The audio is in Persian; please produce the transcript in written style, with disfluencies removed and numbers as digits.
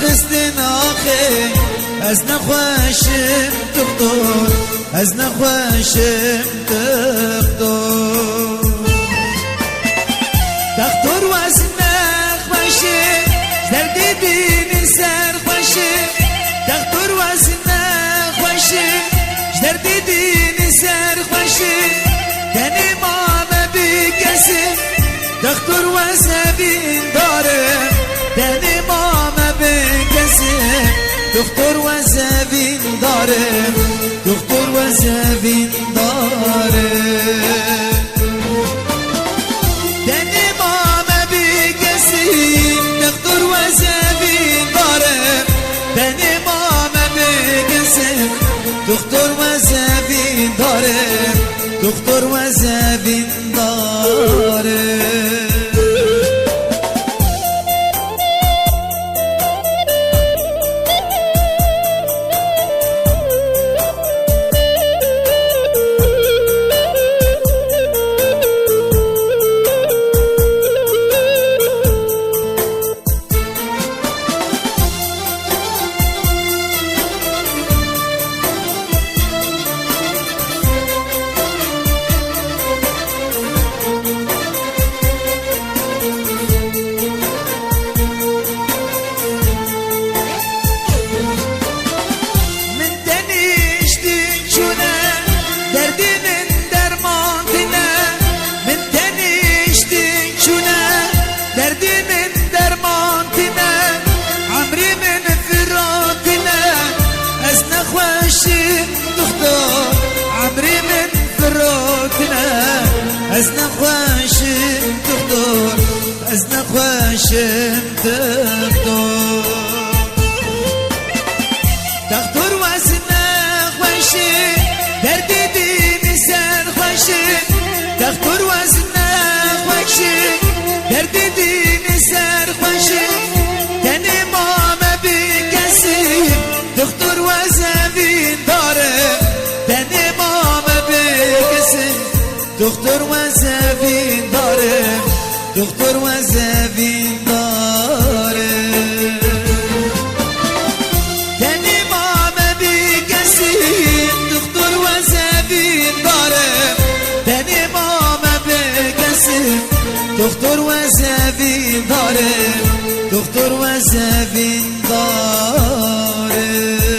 خستن آخه از نخواشم دکتر از نخواشم دکتر دکتر واز نخواشم دردی دین سر خواشم دکتر واز نخواشم دردی دین سر خواشم دنی مام بکسم دکتر واز بین دارم دنی مام بکسم دکتر واز بین دارم دکتر واز بین دارم دنی مام بکسم دکتر واز بین دارم دنی مام بکسم دکتر واز بین دارم دکتر واز بین دارم از نخواشم دکتر از نخواشم دکتر دکتر واز نخواشم دردی دین سر خواشم دکتر واز نخواشم دردی دین سر خواشم دنی مام بکسم دکتر واز بین دارم دنی مام بکسم دکتر واز بین دارم دکتر واز بین دارم دنی مام بکسم دکتر واز بین دارم دنی مام بکسم دکتر واز بین دارم دکتر واز بین دارم